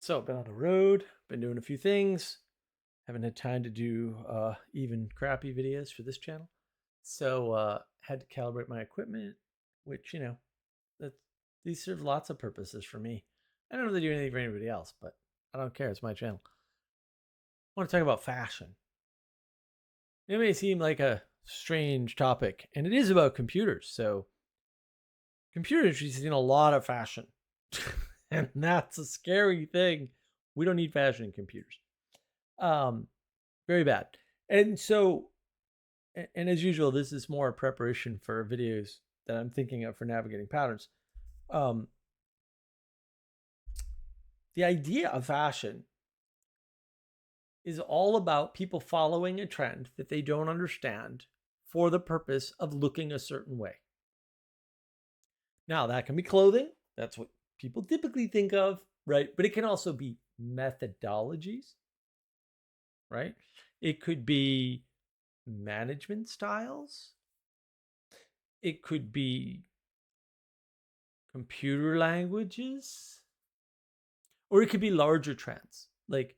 So I've been on the road, been doing a few things, haven't had time to do even crappy videos for this channel. So had to calibrate my equipment, which that these serve lots of purposes for me. I don't know if they do anything for anybody else, but I don't care. It's my channel. I want to talk about fashion. It may seem like a strange topic, and it is about computers. So computer industry is in a lot of fashion, and that's a scary thing. We don't need fashion in computers. Um, Very bad. And so, and as usual, this is more preparation for videos that I'm thinking of for navigating patterns. Um, the idea of fashion is all about people following a trend that they don't understand for the purpose of looking a certain way. Now, that can be clothing. That's what people typically think of, right? But it can also be methodologies, right? It could be management styles. It could be computer languages, or it could be larger trends, like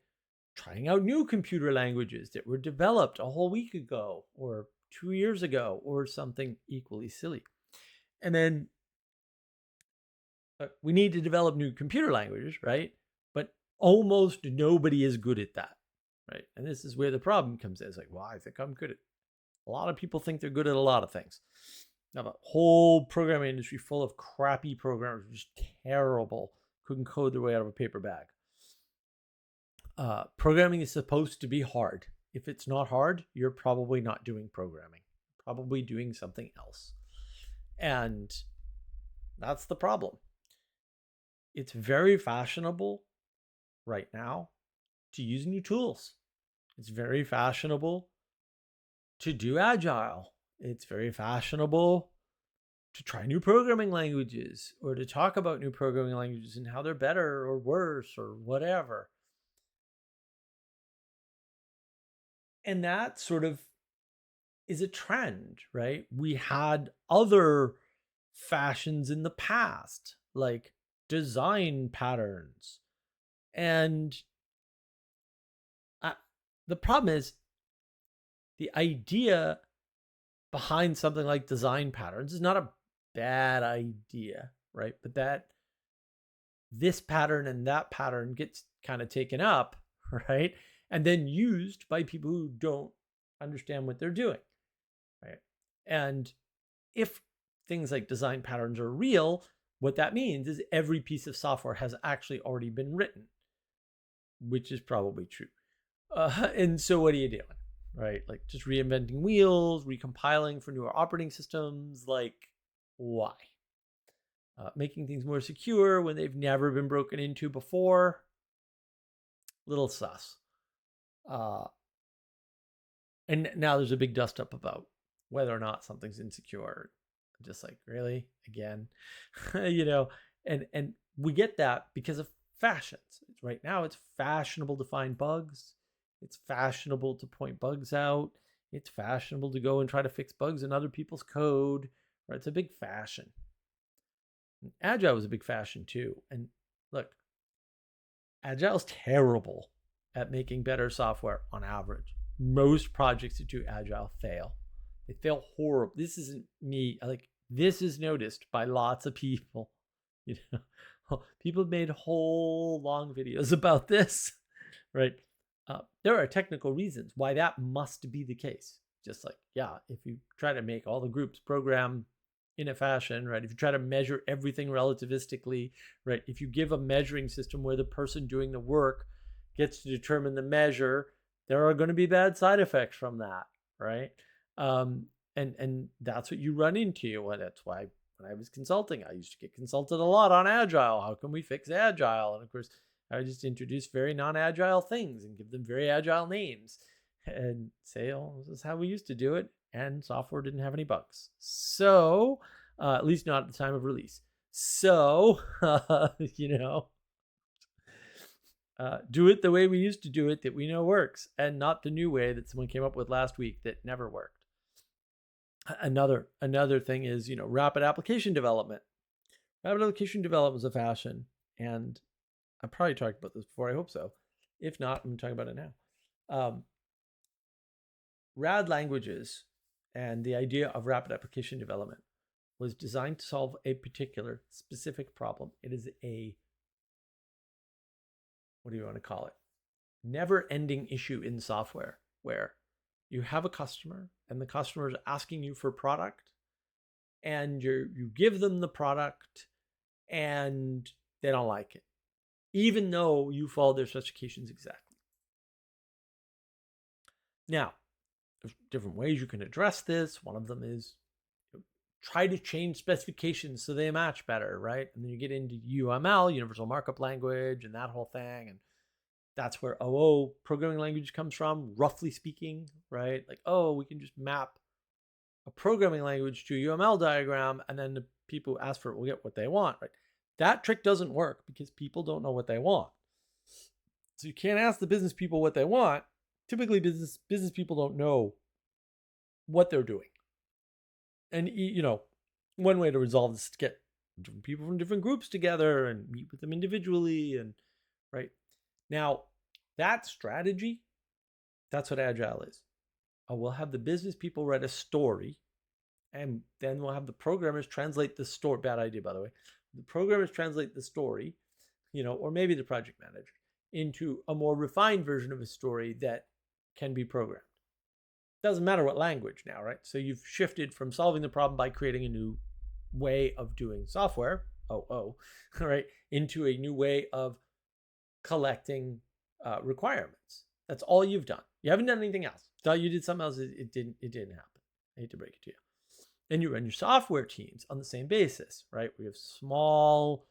trying out new computer languages that were developed a whole week ago or 2 years ago or something equally silly. And then we need to develop new computer languages, right? But almost nobody is good at that, right? And this is where the problem comes in. It's like, well, I think I'm good at a lot of people think they're good at a lot of things. Now, the whole programming industry full of crappy programmers, just terrible, couldn't code their way out of a paper bag. Programming is supposed to be hard. If it's not hard, you're probably not doing programming, probably doing something else. And that's the problem. It's very fashionable right now to use new tools. It's very fashionable to do agile. It's very fashionable to try new programming languages or to talk about new programming languages and how they're better or worse or whatever. And that sort of is a trend, right? We had other fashions in the past, like design patterns. And uh, the problem is the idea behind something like design patterns is not a bad idea, right? But that this pattern and that pattern gets kind of taken up, right? And then used by people who don't understand what they're doing, right? And if things like design patterns are real, what that means is every piece of software has actually already been written, which is probably true. And so what are you doing? Right? Like just reinventing wheels, recompiling for newer operating systems. Like, why? Making things more secure when they've never been broken into before. Little sus. Uh, and now there's a big dust up about whether or not something's insecure. Just like, really? Again? you know, and we get that because of fashions. Right now it's fashionable to find bugs. It's fashionable to point bugs out. It's fashionable to go and try to fix bugs in other people's code. Right? It's a big fashion. And Agile was a big fashion too. And look, Agile's terrible at making better software on average. Most projects that do Agile fail. They fail horrible. This isn't me. Like, this is noticed by lots of people. You know, people have made whole long videos about this, right? There are technical reasons why that must be the case. Just like, yeah, if you try to make all the groups program in a fashion, right? If you try to measure everything relativistically, right? If you give a measuring system where the person doing the work gets to determine the measure, there are going to be bad side effects from that, right? And that's what you run into. And that's why when I was consulting, I used to get consulted a lot on Agile. How can we fix Agile? And of course, I just introduce very non-agile things and give them very agile names and say, oh, this is how we used to do it. And software didn't have any bugs. So, at least not at the time of release. So, you know, do it the way we used to do it that we know works and not the new way that someone came up with last week that never worked. Another thing is, rapid application development. Rapid application development is a fashion, and I probably talked about this before. I hope so. If not, I'm talking about it now. Um, RAD languages and the idea of rapid application development was designed to solve a particular specific problem. It is a, what do you want to call it? Never ending issue in software where you have a customer and the customer is asking you for a product and you give them the product and they don't like it, even though you follow their specifications exactly. Now, there's different ways you can address this. One of them is try to change specifications so they match better, right? And then you get into UML, Universal Markup Language, and that whole thing. And that's where OO programming language comes from, roughly speaking, right? Like, oh, we can just map a programming language to a UML diagram, and then the people who ask for it will get what they want, right? That trick doesn't work because people don't know what they want. So you can't ask the business people what they want. Typically, business people don't know what they're doing. And, you know, one way to resolve this is to get different people from different groups together and meet with them individually. And right now, that strategy, that's what Agile is. We'll have the business people write a story, and then we'll have the programmers translate the story. Bad idea, by the way. The programmers translate the story, you know, or maybe the project manager, into a more refined version of a story that can be programmed. Doesn't matter what language now, right? So you've shifted from solving the problem by creating a new way of doing software, right, into a new way of collecting requirements. That's all you've done. You haven't done anything else. Thought you did something else. It didn't happen. I hate to break it to you. And you run your software teams on the same basis, right? We have small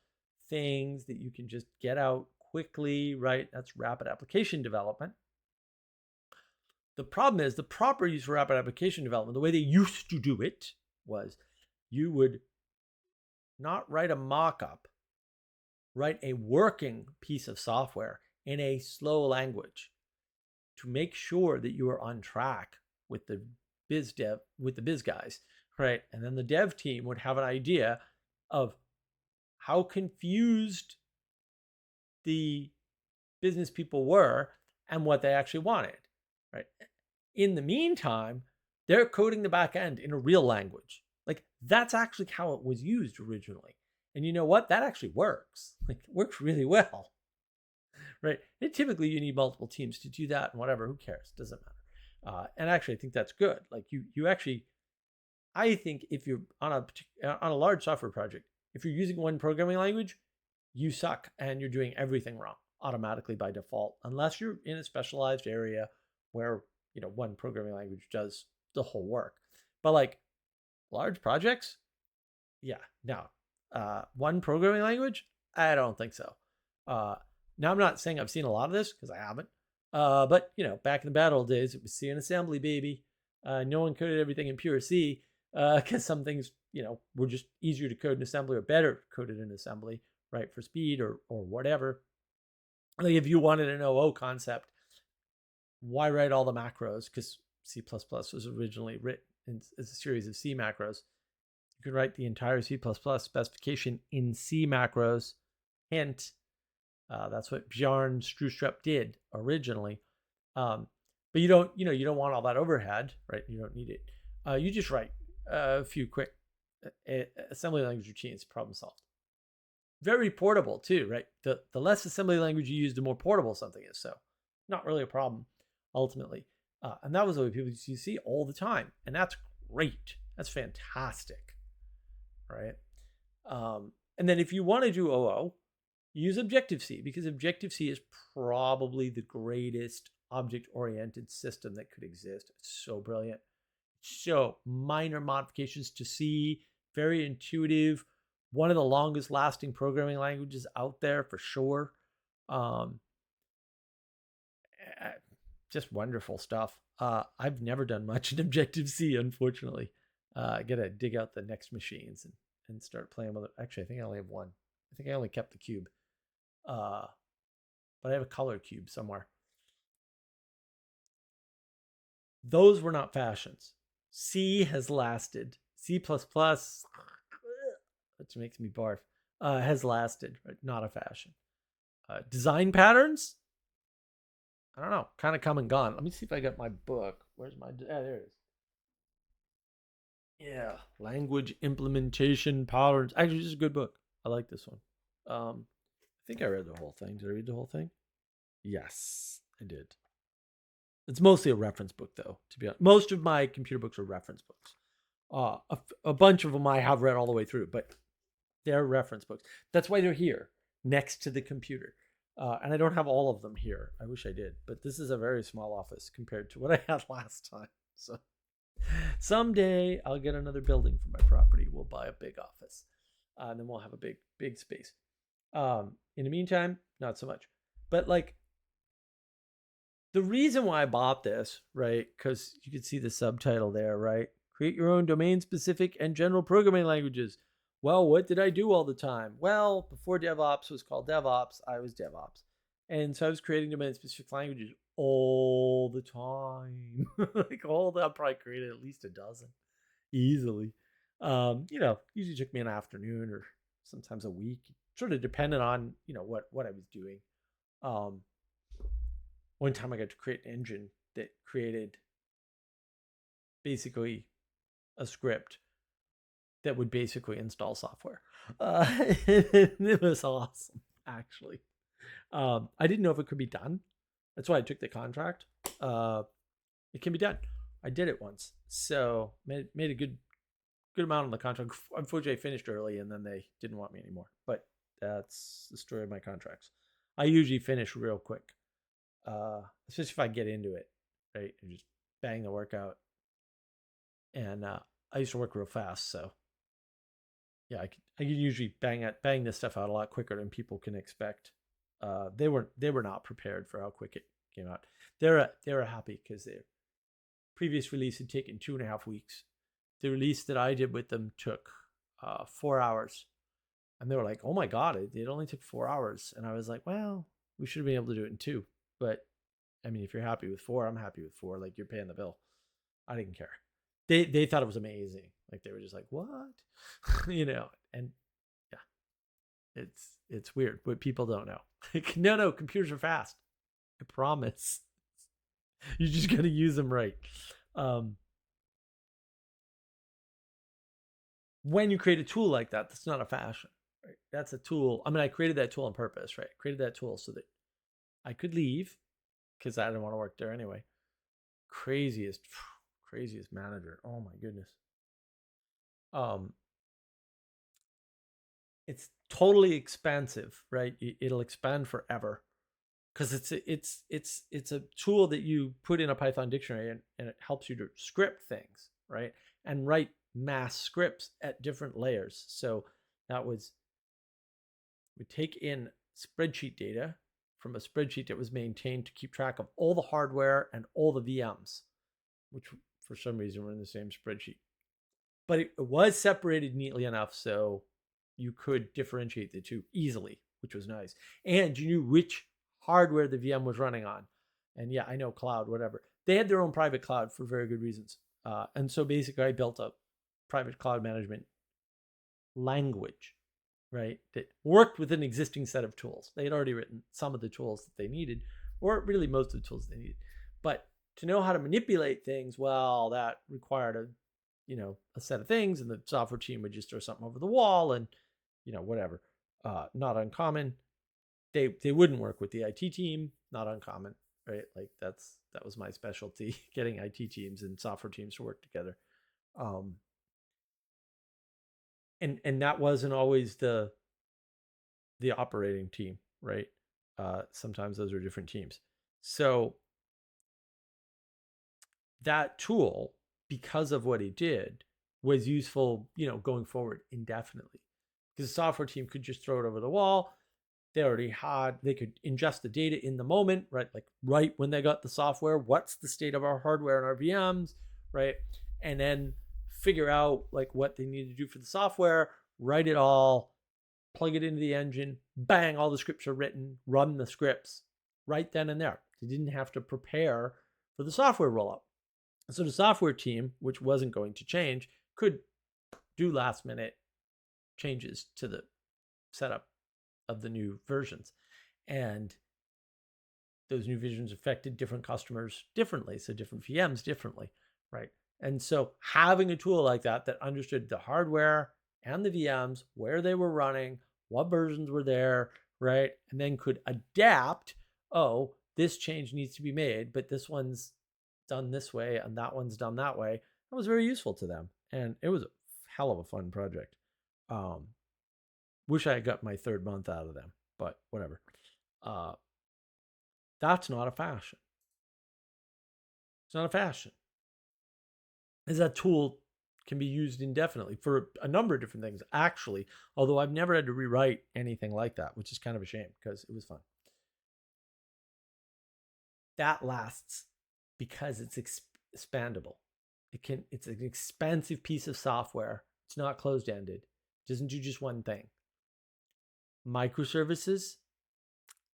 things that you can just get out quickly, right? That's rapid application development. The problem is the proper use for rapid application development, the way they used to do it was you would not write a mock-up, write a working piece of software in a slow language to make sure that you are on track with the biz guys, right? And then the dev team would have an idea of how confused the business people were and what they actually wanted, right? In the meantime, they're coding the back end in a real language. Like, that's actually how it was used originally. And you know what? That actually works. Like, it works really well, right? And typically, you need multiple teams to do that and whatever. Who cares? Doesn't matter. And actually, I think that's good. Like, you actually, I think if you're on a large software project, if you're using one programming language, you suck and you're doing everything wrong automatically by default, unless you're in a specialized area where, you know, one programming language does the whole work. But like large projects, yeah, no. One programming language, I don't think so. Now, I'm not saying I've seen a lot of this because I haven't. But, you know, back in the bad old days, it was C and assembly, baby. No one coded everything in pure C because some things, you know, were just easier to code in assembly or better coded in assembly, right, for speed or whatever. Like if you wanted an OO concept, why write all the macros? Because C++ was originally written as a series of C macros. You could write the entire C++ specification in C macros. Hint, that's what Bjarne Stroustrup did originally. But you don't want all that overhead, right? You don't need it. You just write a few quick assembly language routines, problem solved. Very portable too, right? The less assembly language you use, the more portable something is. So not really a problem ultimately. And that was the way people used to see all the time. And that's great. That's fantastic, right? And then if you want to do OO, use Objective-C, because Objective-C is probably the greatest object-oriented system that could exist. It's so brilliant. So minor modifications to C, very intuitive. One of the longest lasting programming languages out there for sure. Just wonderful stuff. I've never done much in Objective-C, unfortunately. I gotta dig out the next machines and start playing with it. Actually, I think I only have one. I think I only kept the cube. But I have a color cube somewhere. Those were not fashions. C has lasted. C++, which makes me barf, has lasted, right? Not a fashion. Design patterns, I don't know, kind of come and gone. Let me see if I got my book. Where's my? There it is. Yeah, language implementation patterns. Actually, this is a good book. I like this one. I think I read the whole thing. Did I read the whole thing? Yes, I did. It's mostly a reference book, though. To be honest, most of my computer books are reference books. A bunch of them I have read all the way through, but they're reference books. That's why they're here next to the computer. And I don't have all of them here. I wish I did, but this is a very small office compared to what I had last time. So someday I'll get another building for my property. We'll buy a big office, and then we'll have a big space. In the meantime, not so much. But like the reason why I bought this, right? Because you can see the subtitle there, right? Create your own domain specific and general programming languages. Well, what did I do all the time? Well, before DevOps was called DevOps, I was DevOps. And so I was creating domain specific languages all the time. I probably created at least a dozen easily. Usually took me an afternoon or sometimes a week. Sort of depended on, what I was doing. One time I got to create an engine that created basically a script that would basically install software. It was awesome, actually. I didn't know if it could be done. That's why I took the contract. It can be done. I did it once, so made a good amount on the contract. Unfortunately, I finished early, and then they didn't want me anymore. But that's the story of my contracts. I usually finish real quick, especially if I get into it, right? And just bang the work out. And I used to work real fast, so yeah, I could usually bang this stuff out a lot quicker than people can expect. They were not prepared for how quick it came out. They were happy because their previous release had taken 2.5 weeks. The release that I did with them took 4 hours, and they were like, "Oh my god, it only took 4 hours." And I was like, "Well, we should have been able to do it in 2." But I mean, if you're happy with 4, I'm happy with 4. Like, you're paying the bill. I didn't care. They thought it was amazing. Like, they were just like, "What?" And yeah, it's weird, but people don't know. No, computers are fast. I promise. You just got to use them right. When you create a tool like that, that's not a fashion, right? That's a tool. I mean, I created that tool on purpose, right? I created that tool so that I could leave because I didn't want to work there anyway. Craziest manager. Oh my goodness. It's totally expansive, right? It'll expand forever because it's a tool that you put in a Python dictionary and it helps you to script things, right? And write mass scripts at different layers. So we take in spreadsheet data from a spreadsheet that was maintained to keep track of all the hardware and all the VMs, which for some reason were in the same spreadsheet. But it was separated neatly enough so you could differentiate the two easily, which was nice. And you knew which hardware the VM was running on. And yeah, I know cloud, whatever. They had their own private cloud for very good reasons. And so basically I built a private cloud management language, right, that worked with an existing set of tools. They had already written some of the tools that they needed, or really most of the tools they needed. But to know how to manipulate things, well, that required a set of things, and the software team would just throw something over the wall and, whatever. Not uncommon. They wouldn't work with the IT team, not uncommon, right? Like that was my specialty, getting IT teams and software teams to work together. And that wasn't always the operating team, right? Sometimes those are different teams. So that tool, because of what it did, was useful, going forward indefinitely. Because the software team could just throw it over the wall. They could ingest the data in the moment, right? Like right when they got the software, what's the state of our hardware and our VMs, right? And then figure out like what they need to do for the software, write it all, plug it into the engine, bang, all the scripts are written, run the scripts right then and there. They didn't have to prepare for the software rollout. So the software team, which wasn't going to change, could do last minute changes to the setup of the new versions. And those new visions affected different customers differently, so different VMs differently, right? And so having a tool like that that understood the hardware and the VMs, where they were running, what versions were there, right? And then could adapt, oh, this change needs to be made, but this one's done this way and that one's done that way. That was very useful to them. And it was a hell of a fun project. Um, Wish I had got my third month out of them, but whatever. Uh, that's not a fashion. It's not a fashion. Is that tool can be used indefinitely for a number of different things, actually. Although I've never had to rewrite anything like that, which is kind of a shame because it was fun. That lasts because it's expandable. It's an expansive piece of software. It's not closed-ended. It doesn't do just one thing. Microservices,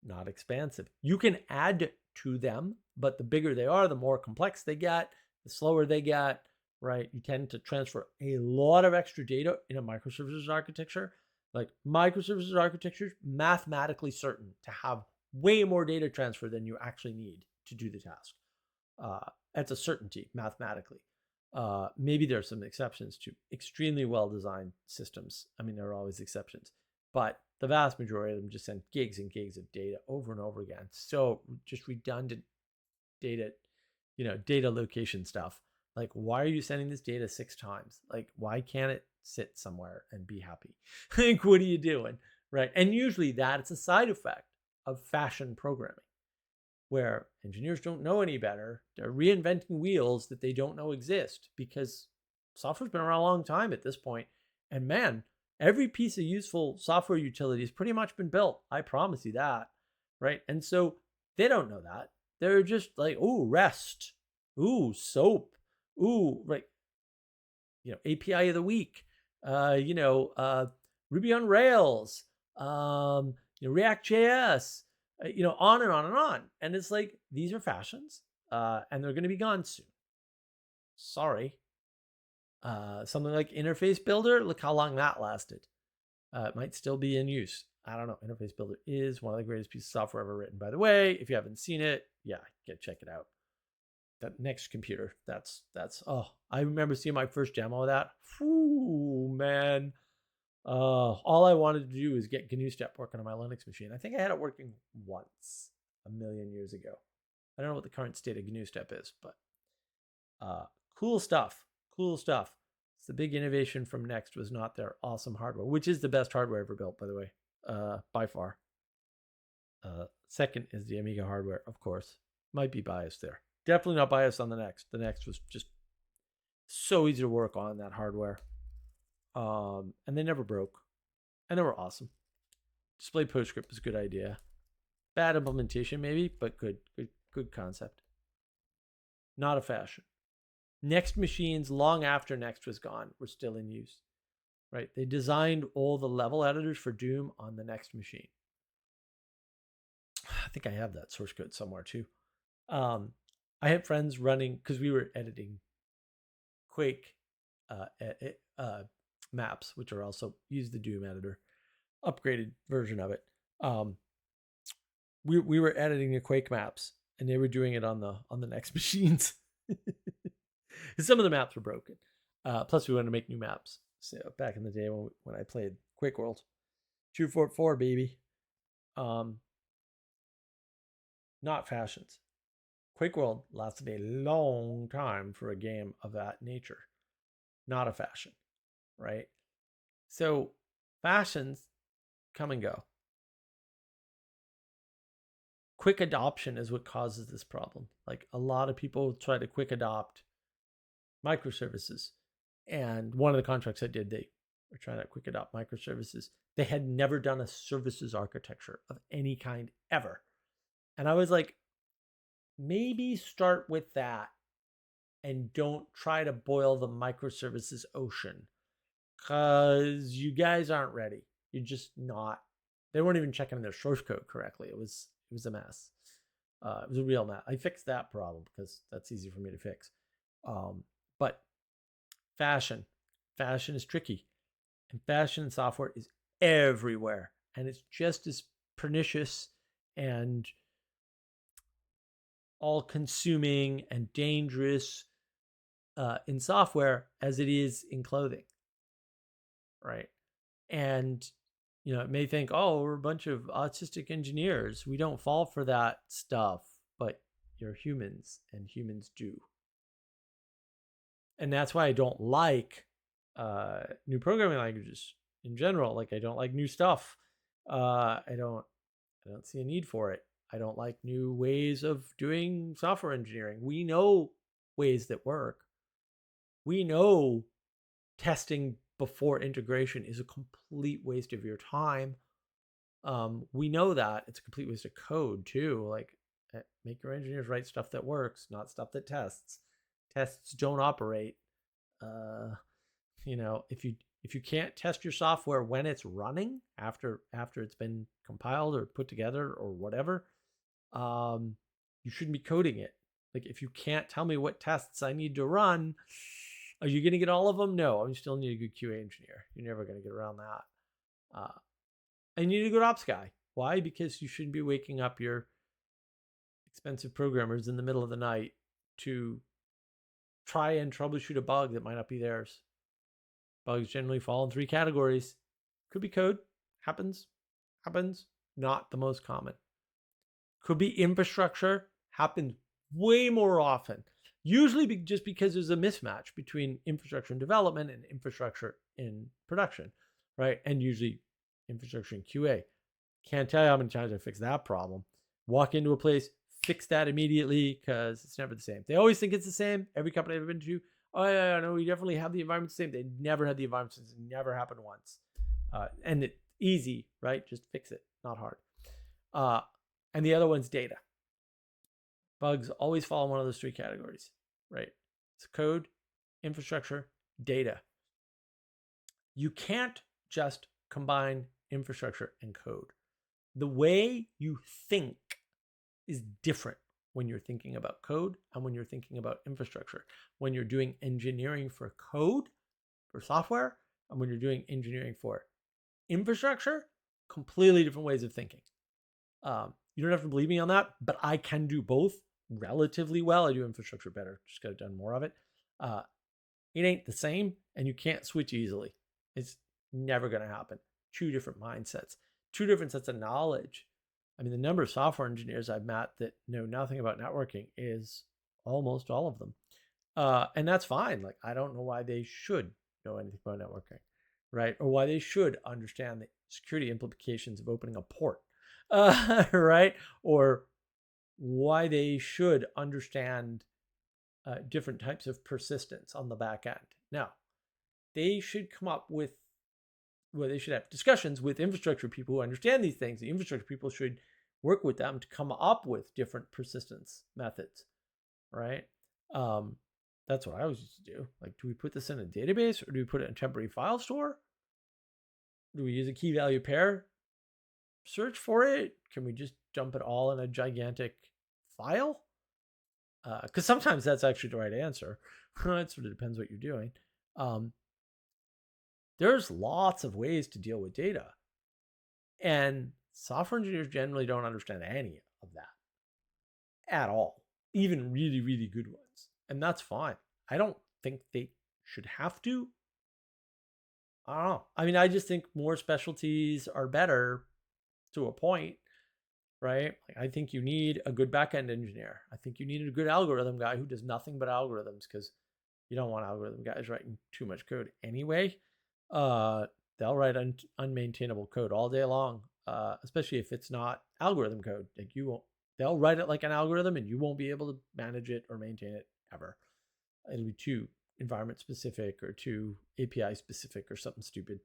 not expansive. You can add to them, but the bigger they are, the more complex they get, the slower they get, right? You tend to transfer a lot of extra data in a microservices architecture. Like microservices architecture is mathematically certain to have way more data transfer than you actually need to do the task. That's a certainty mathematically. Maybe there are some exceptions to extremely well-designed systems. I mean, there are always exceptions, but the vast majority of them just send gigs and gigs of data over and over again. So just redundant data, data location stuff. Like, why are you sending this data 6 times? Like, why can't it sit somewhere and be happy? Like, what are you doing? Right. And usually that's a side effect of fashion programming, where engineers don't know any better. They're reinventing wheels that they don't know exist because software's been around a long time at this point. And man, every piece of useful software utility has pretty much been built. I promise you that. Right. And so they don't know that. They're just like, ooh, REST. Ooh, SOAP. Ooh, right. API of the week. Ruby on Rails. React.js. On and on and on. And it's like, these are fashions, and they're going to be gone soon. Sorry. Something like Interface Builder, look how long that lasted. It might still be in use. I don't know. Interface Builder is one of the greatest pieces of software ever written, by the way. If you haven't seen it, check it out. That Next Computer, that's I remember seeing my first demo of that. Whew, man. All I wanted to do was get GNU Step working on my Linux machine. I think I had it working once a million years ago. I don't know what the current state of GNU Step is, but cool stuff. Cool stuff. It's the big innovation from Next was not their awesome hardware, which is the best hardware ever built, by the way, by far. Second is the Amiga hardware, of course. Might be biased there. Definitely not biased on the Next. The Next was just so easy to work on, that hardware. And they never broke. And they were awesome. Display PostScript was a good idea. Bad implementation, maybe, but good concept. Not a fashion. Next machines, long after Next was gone, were still in use. Right? They designed all the level editors for Doom on the Next machine. I think I have that source code somewhere too. I had friends running, because we were editing Quake maps, which are also use the Doom editor, upgraded version of it. We were editing the Quake maps, and they were doing it on the Next machines. Some of the maps were broken. Plus, we wanted to make new maps. So back in the day when I played Quake World, True Fort 4, baby. Not fashions. Quake World lasted a long time for a game of that nature. Not a fashion, right? So fashions come and go. Quick adoption is what causes this problem. Like, a lot of people try to quick adopt microservices. And one of the contracts I did, they were trying to quick adopt microservices. They had never done a services architecture of any kind ever. And I was like, maybe start with that and don't try to boil the microservices ocean, because you guys aren't ready. You're just not. They weren't even checking their source code correctly. It was a mess. It was a real mess. I fixed that problem because that's easy for me to fix. But fashion is tricky, and fashion software is everywhere, and it's just as pernicious and all consuming and dangerous in software as it is in clothing, right? And it may think, oh, we're a bunch of autistic engineers. We don't fall for that stuff, but you're humans and humans do. And that's why I don't like new programming languages in general. Like I don't like new stuff. I don't see a need for it. I don't like new ways of doing software engineering. We know ways that work. We know testing before integration is a complete waste of your time. We know that it's a complete waste of code too. Like, make your engineers write stuff that works, not stuff that tests. Tests don't operate. If you can't test your software when it's running after it's been compiled or put together or whatever, you shouldn't be coding it. Like, if you can't tell me what tests I need to run, are you going to get all of them? No, you still need a good QA engineer. You're never going to get around that. And you need a good ops guy. Why? Because you shouldn't be waking up your expensive programmers in the middle of the night to try and troubleshoot a bug that might not be theirs. Bugs generally fall in 3 categories. Could be code, happens, not the most common. Could be infrastructure, happens way more often. Usually just because there's a mismatch between infrastructure in development and infrastructure in production, right? And usually infrastructure in QA. Can't tell you how many times I fixed that problem. Walk into a place, fix that immediately, because it's never the same. They always think it's the same. Every company I've been to, oh yeah, no, we definitely have the environment the same. They never had the environment since. It never happened once. And it's easy, right? Just fix it, not hard. And the other one's data. Bugs always fall in one of those 3 categories, right? It's code, infrastructure, data. You can't just combine infrastructure and code. The way you think is different when you're thinking about code and when you're thinking about infrastructure. When you're doing engineering for code, for software, and when you're doing engineering for infrastructure, completely different ways of thinking. You don't have to believe me on that, but I can do both relatively well. I do infrastructure better, just got done more of it. It ain't the same, and you can't switch easily. It's never going to happen. 2 different mindsets, 2 different sets of knowledge. I mean, the number of software engineers I've met that know nothing about networking is almost all of them. And that's fine. Like, I don't know why they should know anything about networking, right? Or why they should understand the security implications of opening a port, right? Or why they should understand different types of persistence on the back end. Now, they should come up with, they should have discussions with infrastructure people who understand these things. The infrastructure people should work with them to come up with different persistence methods, right? That's what I always used to do. Like, do we put this in a database or do we put it in a temporary file store? Do we use a key value pair search for it? Can we just dump it all in a gigantic file? Because sometimes that's actually the right answer. It sort of depends what you're doing. There's lots of ways to deal with data. And software engineers generally don't understand any of that at all, even really, really good ones. And that's fine. I don't think they should have to. I don't know. I mean, I just think more specialties are better to a point, right? Like, I think you need a good backend engineer. I think you need a good algorithm guy who does nothing but algorithms, because you don't want algorithm guys writing too much code anyway. They'll write unmaintainable code all day long, especially if it's not algorithm code. Like, they'll write it like an algorithm and you won't be able to manage it or maintain it ever. It'll be too environment specific or too API specific or something stupid.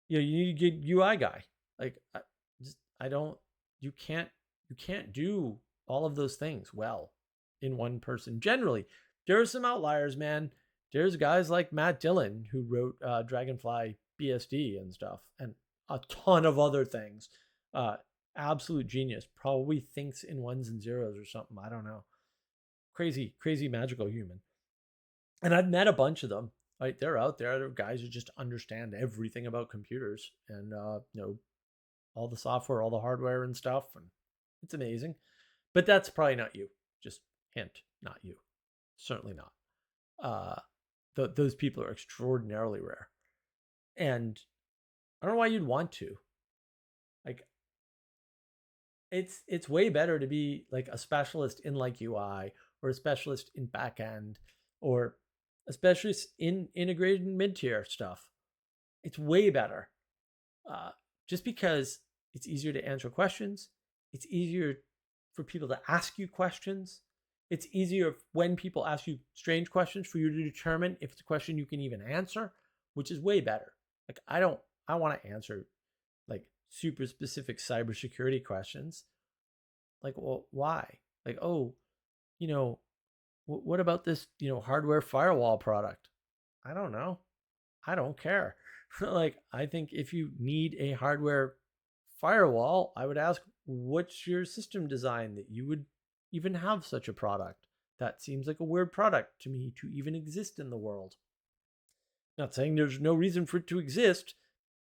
You need a good UI guy. Like, you can't do all of those things well in one person. Generally, there are some outliers, man. There's guys like Matt Dillon who wrote Dragonfly BSD and stuff, and a ton of other things. Absolute genius. Probably thinks in ones and zeros or something. I don't know. Crazy magical human. And I've met a bunch of them. Right, they're out there. They're guys who just understand everything about computers and all the software, all the hardware and stuff, and it's amazing. But that's probably not you. Just hint, not you. Certainly not. Those people are extraordinarily rare, and I don't know why you'd want to. Like, it's way better to be like a specialist in like UI, or a specialist in backend, or a specialist in integrated mid-tier stuff. It's way better. Just because it's easier to answer questions, it's easier for people to ask you questions. It's easier when people ask you strange questions for you to determine if it's a question you can even answer, which is way better. Like, I want to answer like super specific cybersecurity questions. Like, well, why? Like, oh, you know, what about this, hardware firewall product? I don't know. I don't care. Like, I think if you need a hardware firewall, I would ask, what's your system design that you would even have such a product? That seems like a weird product to me to even exist in the world. Not saying there's no reason for it to exist.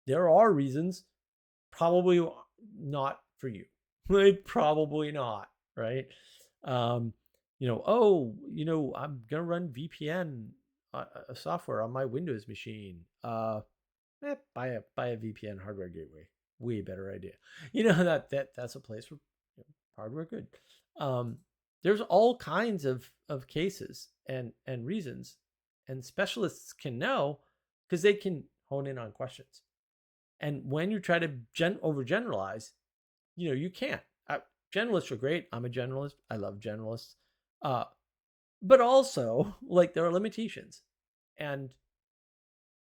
There are reasons, probably not for you. Like, probably not, right? I'm gonna run VPN software on my Windows machine. Buy a VPN hardware gateway. Way better idea. That's a place where hardware good. There's all kinds of cases and reasons, and specialists can know because they can hone in on questions. And when you try to overgeneralize, you can't. Generalists are great. I'm a generalist. I love generalists. But also, like, there are limitations, and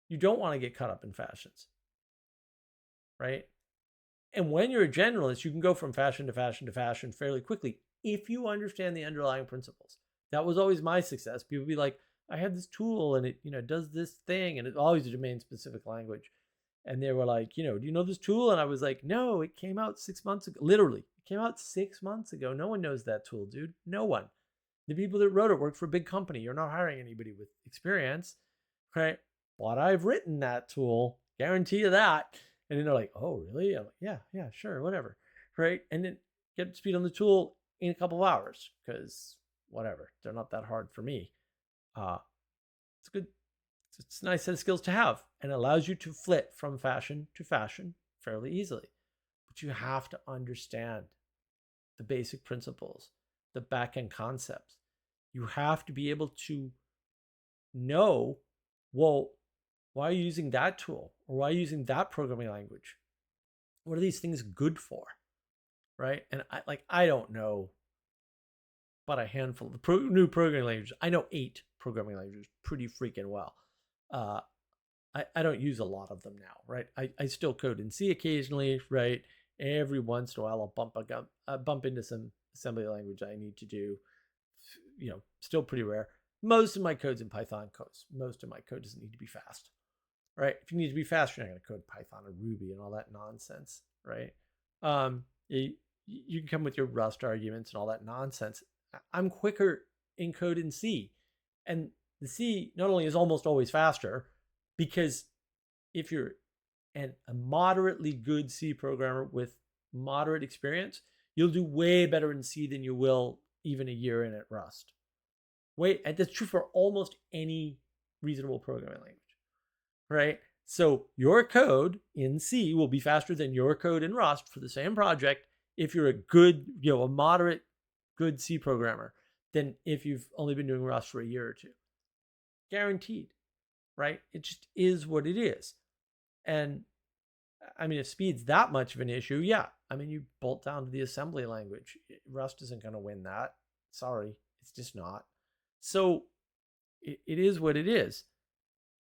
you don't want to get caught up in fashions, right? And when you're a generalist, you can go from fashion to fashion to fashion fairly quickly if you understand the underlying principles. That was always my success. People be like, I have this tool and it does this thing, and it's always a domain specific language. And they were like, do you know this tool? And I was like, no, it came out 6 months ago. Literally, it came out 6 months ago. No one knows that tool, dude. No one. The people that wrote it worked for a big company. You're not hiring anybody with experience, right? But I've written that tool. Guarantee you that. And then they're like, oh, really? I'm like, yeah, sure, whatever. Right? And then get speed on the tool in a couple of hours because whatever. They're not that hard for me. It's good. It's a nice set of skills to have, and it allows you to flit from fashion to fashion fairly easily. But you have to understand the basic principles, the back end concepts. You have to be able to know, well, why are you using that tool? Or why are you using that programming language? What are these things good for? Right? And I don't know but a handful of new programming languages. I know 8 programming languages pretty freaking well. I don't use a lot of them now, right? I still code in C occasionally, right? Every once in a while, I'll bump into some assembly language I need to do. Still pretty rare. Most of my code's in Python. Most of my code doesn't need to be fast, right? If you need to be fast, you're not going to code Python or Ruby and all that nonsense, right? You can come with your Rust arguments and all that nonsense. I'm quicker in code in C, and the C not only is almost always faster, because if you're a moderately good C programmer with moderate experience, you'll do way better in C than you will even a year in at Rust. And that's true for almost any reasonable programming language, right? So your code in C will be faster than your code in Rust for the same project if you're a good, a moderate good C programmer than if you've only been doing Rust for a year or two. Guaranteed, right? It just is what it is. And I mean, if speed's that much of an issue, yeah. I mean, you bolt down to the assembly language. Rust isn't going to win that. Sorry, it's just not. So it is what it is.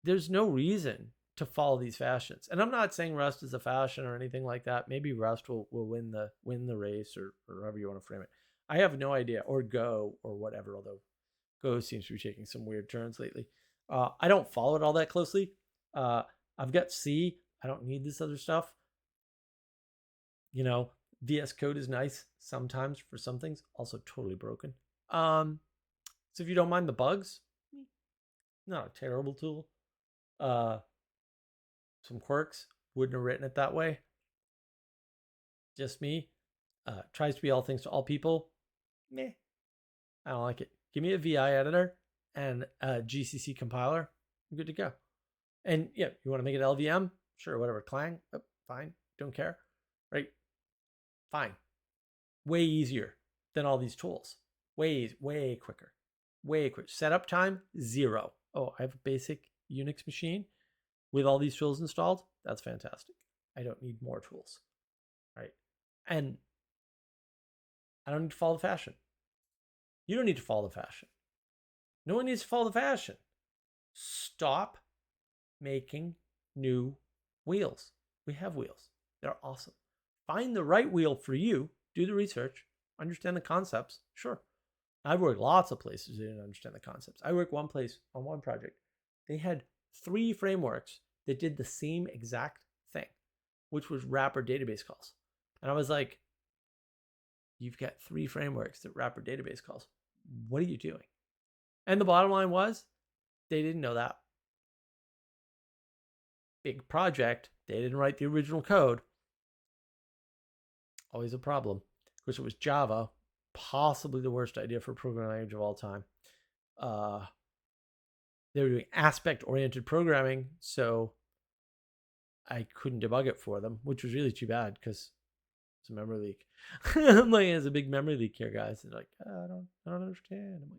There's no reason to follow these fashions. And I'm not saying Rust is a fashion or anything like that. Maybe Rust will win the race or however you want to frame it. I have no idea. Or Go or whatever, although Go seems to be taking some weird turns lately. I don't follow it all that closely. I've got C. I don't need this other stuff. VS Code is nice sometimes for some things. Also totally broken. So if you don't mind the bugs, not a terrible tool. Some quirks. Wouldn't have written it that way. Just me. Tries to be all things to all people. Meh. I don't like it. Give me a VI editor and a GCC compiler. I'm good to go. And yeah, you want to make it LVM? Sure, whatever. Clang? Oh, fine. Don't care. Right? Fine. Way easier than all these tools. Way quicker. Way quicker. Setup time, 0. Oh, I have a basic Unix machine with all these tools installed. That's fantastic. I don't need more tools. Right? And I don't need to follow the fashion. You don't need to follow the fashion. No one needs to follow the fashion. Stop making new wheels. We have wheels. They're awesome. Find the right wheel for you. Do the research. Understand the concepts. Sure. I've worked lots of places that didn't understand the concepts. I worked one place on one project. They had 3 frameworks that did the same exact thing, which was wrapper database calls. And I was like, you've got 3 frameworks that wrapper database calls. What are you doing? And the bottom line was, they didn't know that. Big project. They didn't write the original code. Always a problem. Of course, it was Java. Possibly the worst idea for a programming language of all time. They were doing aspect-oriented programming, so I couldn't debug it for them, which was really too bad because it's a memory leak. I'm like, there's a big memory leak here, guys. They're like, I don't understand. I'm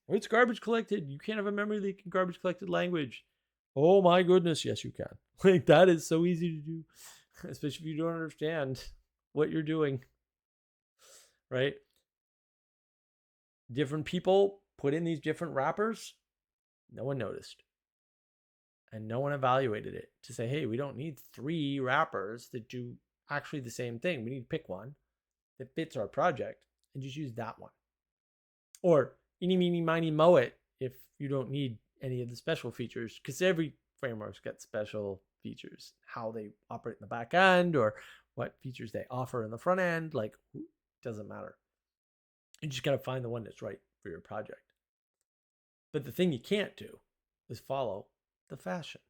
like, it's garbage collected. You can't have a memory leak in garbage collected language. Oh my goodness, yes you can. Like, that is so easy to do, especially if you don't understand what you're doing. Right? Different people put in these different wrappers. No one noticed. And no one evaluated it to say, hey, we don't need 3 wrappers that do actually the same thing. We need to pick one that fits our project and just use that one. Or eeny, meeny, miny, moe it if you don't need any of the special features, because every framework's got special features, how they operate in the back end or what features they offer in the front end. Like, doesn't matter. You just got to find the one that's right for your project. But the thing you can't do is follow the fashion.